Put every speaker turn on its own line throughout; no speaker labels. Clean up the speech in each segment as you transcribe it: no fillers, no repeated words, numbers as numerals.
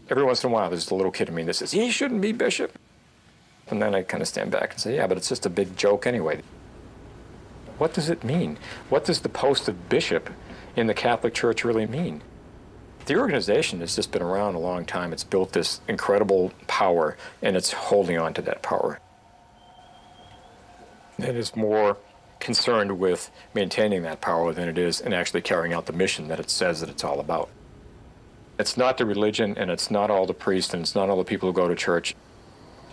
Every once in a while, there's a little kid in me that says, he shouldn't be bishop. And then I kind of stand back and say, yeah, but it's just a big joke anyway. What does it mean? What does the post of bishop in the Catholic Church really mean? The organization has just been around a long time. It's built this incredible power, and it's holding on to that power. It is more concerned with maintaining that power than it is in actually carrying out the mission that it says that it's all about. It's not the religion, and it's not all the priests, and it's not all the people who go to church.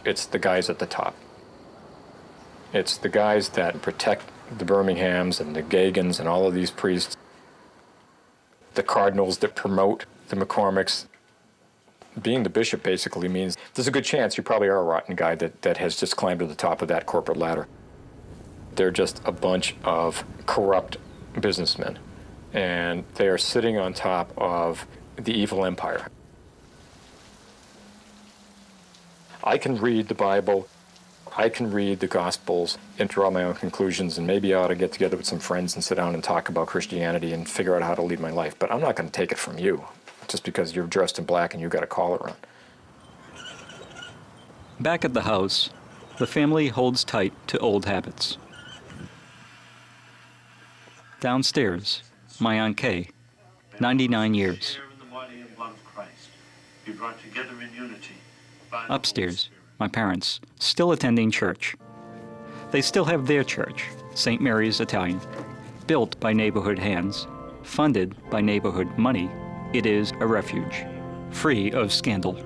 It's the guys at the top. It's the guys that protect the Birminghams and the Gagans and all of these priests, the cardinals that promote the McCormicks. Being the bishop basically means there's a good chance you probably are a rotten guy that has just climbed to the top of that corporate ladder. They're just a bunch of corrupt businessmen, and they are sitting on top of the evil empire. I can read the Bible, I can read the Gospels and draw my own conclusions, and maybe I ought to get together with some friends and sit down and talk about Christianity and figure out how to lead my life. But I'm not going to take it from you just because you're dressed in black and you've got a collar on.
Back at the house, the family holds tight to old habits. Downstairs, my Aunt Kay, 99 years. Upstairs, my parents, still attending church. They still have their church, St. Mary's Italian, built by neighborhood hands, funded by neighborhood money. It is a refuge, free of scandal.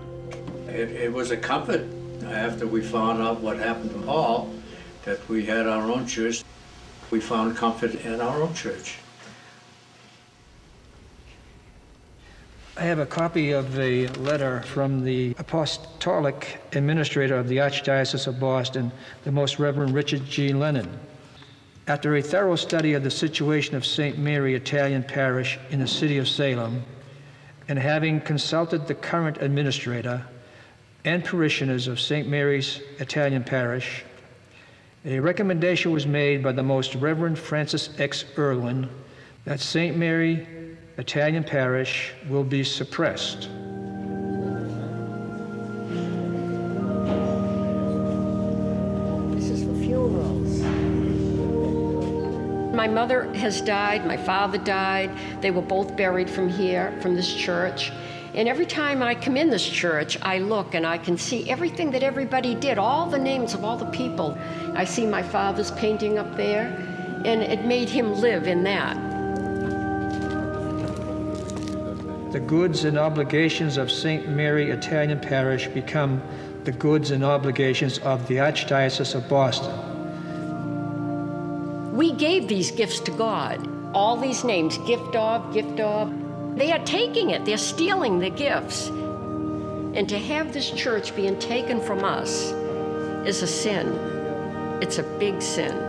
It was a comfort after we found out what happened to Paul, that we had our own church. We found comfort in our own church.
I have a copy of a letter from the Apostolic Administrator of the Archdiocese of Boston, the Most Reverend Richard G. Lennon. After a thorough study of the situation of St. Mary Italian Parish in the city of Salem, and having consulted the current administrator and parishioners of St. Mary's Italian Parish, a recommendation was made by the Most Reverend Francis X. Irwin that St. Mary Italian Parish will be suppressed.
This is for funerals. My mother has died, my father died. They were both buried from here, from this church. And every time I come in this church, I look and I can see everything that everybody did, all the names of all the people. I see my father's painting up there, and it made him live in that.
The goods and obligations of St. Mary Italian Parish become the goods and obligations of the Archdiocese of Boston.
We gave these gifts to God, all these names, gift of. They are taking it, they're stealing the gifts. And to have this church being taken from us is a sin. It's a big sin.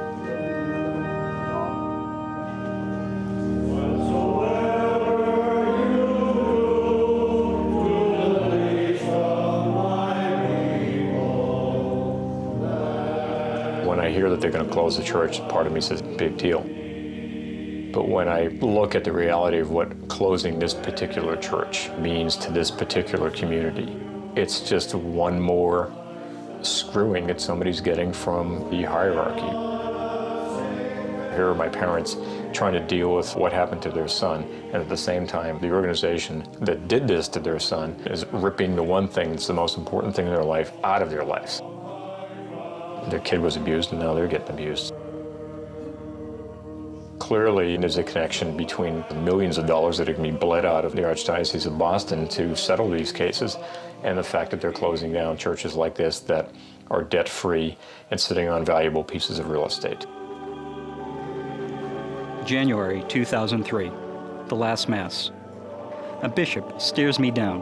When I hear that they're going to close the church, part of me says, big deal. But when I look at the reality of what closing this particular church means to this particular community, it's just one more screwing that somebody's getting from the hierarchy. Here are my parents trying to deal with what happened to their son, and at the same time, the organization that did this to their son is ripping the one thing that's the most important thing in their life out of their lives. Their kid was abused, and now they're getting abused. Clearly, there's a connection between the millions of dollars that are going to be bled out of the Archdiocese of Boston to settle these cases and the fact that they're closing down churches like this that are debt-free and sitting on valuable pieces of real estate.
January 2003, the last Mass. A bishop stares me down.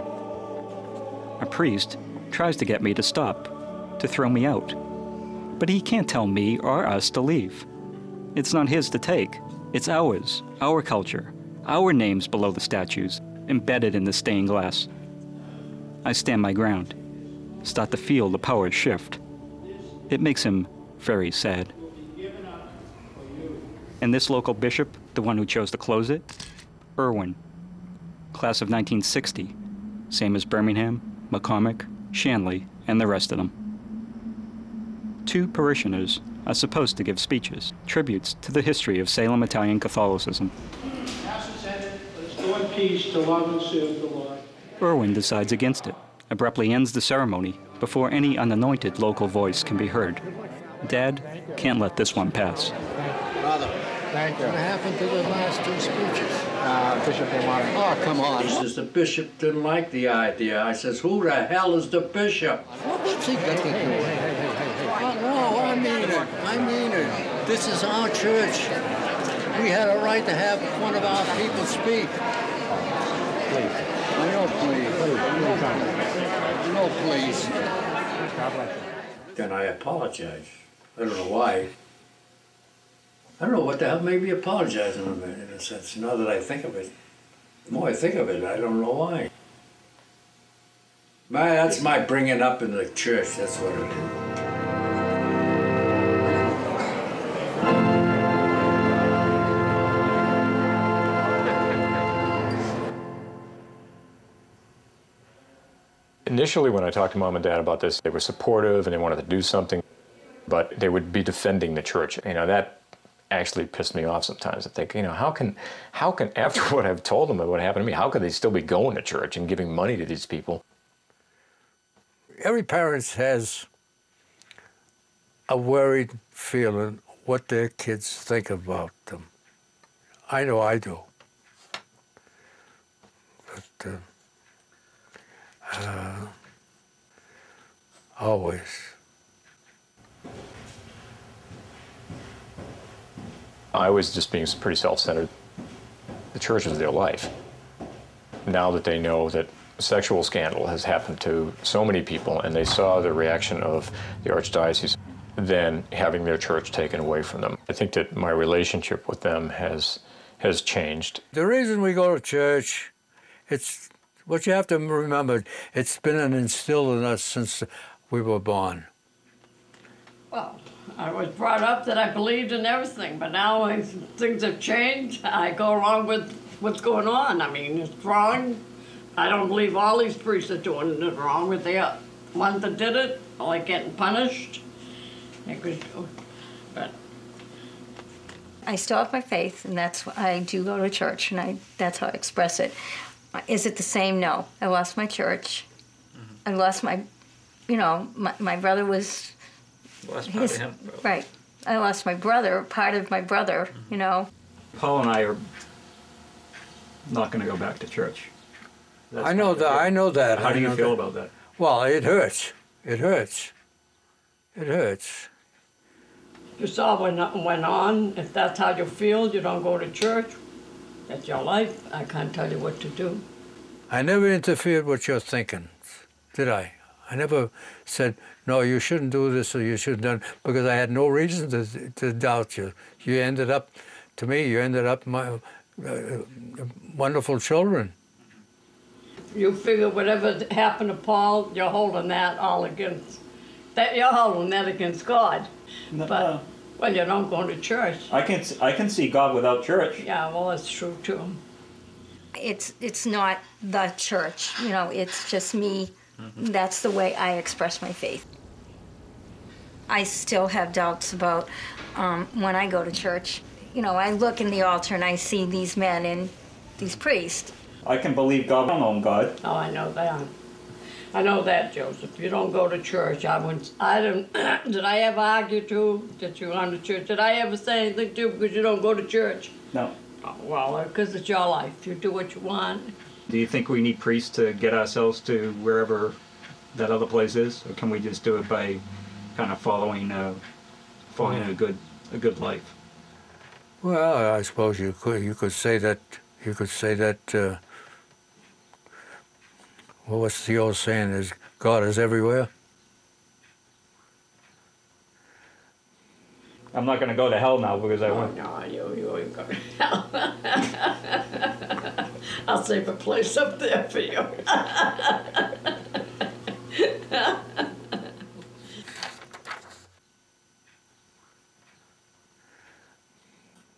A priest tries to get me to stop, to throw me out. But he can't tell me or us to leave. It's not his to take. It's ours, our culture, our names below the statues, embedded in the stained glass. I stand my ground, start to feel the power shift. It makes him very sad. And this local bishop, the one who chose to close it? Irwin, class of 1960, same as Birmingham, McCormick, Shanley, and the rest of them. 2 parishioners are supposed to give speeches, tributes to the history of Salem Italian Catholicism.
Mass is ended. Let's go in peace to love and serve the Lord.
Irwin decides against it, abruptly ends the ceremony before any unanointed local voice can be heard. Dad can't let this one pass.
Brother,
thank you.
what happened to the last 2 speeches?
Bishop didn't want it.
Oh, come on.
He says the bishop didn't like the idea. I says, who the hell is the bishop?
What's he got to do with it? No, I mean it. I mean it. This is our church. We had a right to have one of our people speak.
Please.
I know, please. No, please.
God bless you.
Then I apologize. I don't know why. I don't know what the hell made me apologize in a sense. Now that I think of it, the more I think of it, I don't know why. That's my bringing up in the church. That's what it is.
Initially, when I talked to Mom and Dad about this, they were supportive and they wanted to do something, but they would be defending the church. You know, that actually pissed me off sometimes. I think, you know, how can after what I've told them about what happened to me, how could they still be going to church and giving money to these people?
Every parent has a worried feeling what their kids think about them. I know I do. But always.
I was just being pretty self-centered. The church is their life. Now that they know that sexual scandal has happened to so many people and they saw the reaction of the archdiocese, then having their church taken away from them. I think that my relationship with them has changed.
The reason we go to church, it's what you have to remember, it's been instilled in us since we were born.
Well, I was brought up that I believed in everything, but now things have changed. I go along with what's going on. I mean, it's wrong. I don't believe all these priests are doing it wrong, but they are ones that did it are like getting punished. But
I still have my faith, and that's why I do go to church, and that's how I express it. Is it the same? No. I lost my church. I lost my, my brother was...
Lost part of him.
Right. I lost my brother, part of my brother,
Paul and I are not going to go back to church.
I know that.
How do you feel about that?
Well, it hurts. It hurts. It hurts.
you saw when nothing went on. If that's how you feel, you don't go to church. That's your life. I can't tell you what to do.
I never interfered with your thinking, did I? I never said, no, you shouldn't do this or you shouldn't do it, because I had no reason to doubt you. You ended up, to me, you ended up my wonderful children.
You figure whatever happened to Paul, you're holding that all against, you're holding that against God.
No,
but, well, you don't go to church.
I can see God without church.
Yeah, well, that's true too.
It's not the church, it's just me. Mm-hmm. That's the way I express my faith. I still have doubts about when I go to church. I look in the altar and I see these men and these priests.
I can believe God. I don't know God.
Oh, I know that. I know that, Joseph. You don't go to church. Did I ever argue to that you're on the church? Did I ever say anything to you because you don't go to church?
No.
Oh, well, because it's your life. You do what you want.
Do you think we need priests to get ourselves to wherever that other place is, or can we just do it by kind of following a good life?
Well, I suppose you could say that. Well, what's the old saying? Is God is everywhere?
I'm not going to go to hell now because I went.
No, you ain't going to hell. I'll save a place up there for you.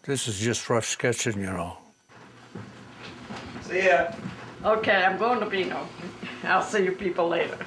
This is just rough sketching,
See ya.
Okay, I'm going to Bino. I'll see you people later.